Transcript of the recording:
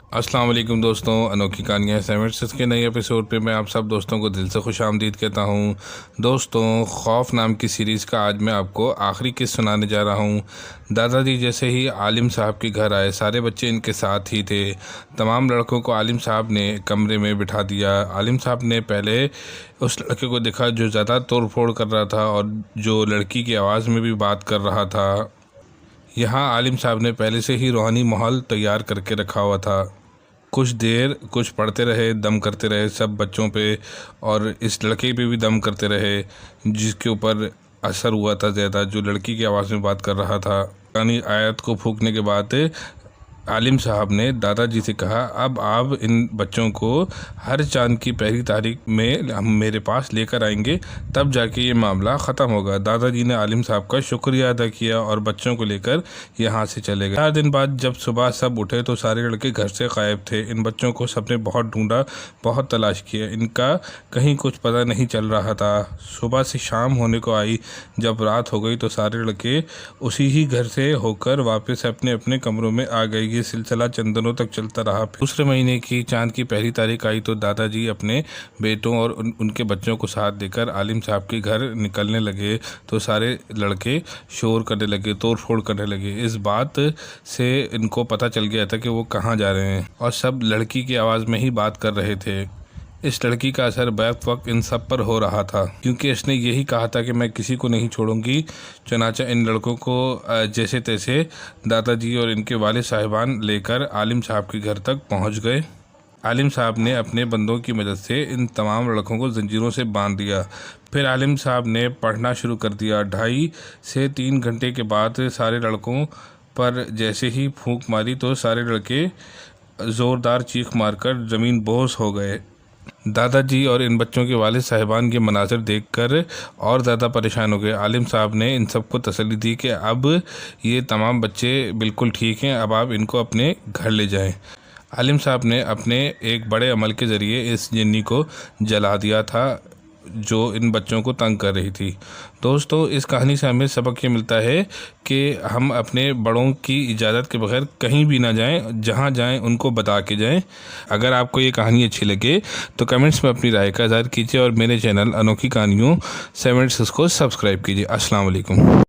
अस्सलाम वालेकुम दोस्तों, अनोखी कहानियाँ सेमेट्स के नए एपिसोड पे मैं आप सब दोस्तों को दिल से खुशामदीद कहता हूँ। दोस्तों, खौफ नाम की सीरीज़ का आज मैं आपको आखिरी किस्सा सुनाने जा रहा हूँ। दादाजी जैसे ही आलिम साहब के घर आए, सारे बच्चे इनके साथ ही थे। तमाम लड़कों को आलिम साहब ने कमरे में बिठा दिया। आलिम साहब ने पहले उस लड़के को देखा जो ज़्यादा तोड़ फोड़ कर रहा था और जो लड़की की आवाज़ में भी बात कर रहा था। यहाँ आलिम साहब ने पहले से ही रूहानी माहौल तैयार करके रखा हुआ था। कुछ देर कुछ पढ़ते रहे, दम करते रहे सब बच्चों पे, और इस लड़के पे भी दम करते रहे जिसके ऊपर असर हुआ था ज़्यादा, जो लड़की की आवाज़ में बात कर रहा था। यानी आयत को फूंकने के बाद आलिम साहब ने दादाजी से कहा, अब आप इन बच्चों को हर चांद की पहली तारीख में हम मेरे पास लेकर आएंगे, तब जाके ये मामला ख़त्म होगा। दादाजी ने आलिम साहब का शुक्रिया अदा किया और बच्चों को लेकर यहाँ से चले गए। 4 दिन बाद जब सुबह सब उठे तो सारे लड़के घर से गायब थे। इन बच्चों को सबने बहुत ढूंढा, बहुत तलाश किया, इनका कहीं कुछ पता नहीं चल रहा था। सुबह से शाम होने को आई। जब रात हो गई तो सारे लड़के उसी ही घर से होकर वापस अपने अपने कमरों में आ गए। ये सिलसिला चंद दिनों तक चलता रहा। दूसरे महीने की चांद की पहली तारीख आई तो दादाजी अपने बेटों और उनके बच्चों को साथ देकर आलिम साहब के घर निकलने लगे तो सारे लड़के शोर करने लगे, तोड़ फोड़ करने लगे। इस बात से इनको पता चल गया था कि वो कहाँ जा रहे हैं और सब लड़की की आवाज़ में ही बात कर रहे थे। इस लड़की का असर बैक वक्त इन सब पर हो रहा था, क्योंकि इसने यही कहा था कि मैं किसी को नहीं छोड़ूंगी। चुनाचा इन लड़कों को जैसे तैसे दादाजी और इनके वालिद साहिबान लेकर आलिम साहब के घर तक पहुंच गए। आलिम साहब ने अपने बंदों की मदद से इन तमाम लड़कों को जंजीरों से बांध दिया। फिर आलिम साहब ने पढ़ना शुरू कर दिया। 2.5 से 3 घंटे के बाद सारे लड़कों पर जैसे ही फूंक मारी तो सारे लड़के ज़ोरदार चीख मारकर ज़मीन बोस हो गए। दादाजी और इन बच्चों के वालिद साहिबान के मनाज़र देखकर और ज़्यादा परेशान हो गए। आलिम साहब ने इन सबको तसल्ली दी कि अब ये तमाम बच्चे बिल्कुल ठीक हैं, अब आप इनको अपने घर ले जाएं। आलिम साहब ने अपने एक बड़े अमल के ज़रिए इस जिन्नी को जला दिया था जो इन बच्चों को तंग कर रही थी। दोस्तों, इस कहानी से हमें सबक ये मिलता है कि हम अपने बड़ों की इजाज़त के बगैर कहीं भी ना जाएं, जहां जाएं उनको बता के जाएं। अगर आपको ये कहानी अच्छी लगे तो कमेंट्स में अपनी राय का इज़हार कीजिए और मेरे चैनल अनोखी कहानियों 7 को सब्सक्राइब कीजिए। अस्सलाम वालेकुम।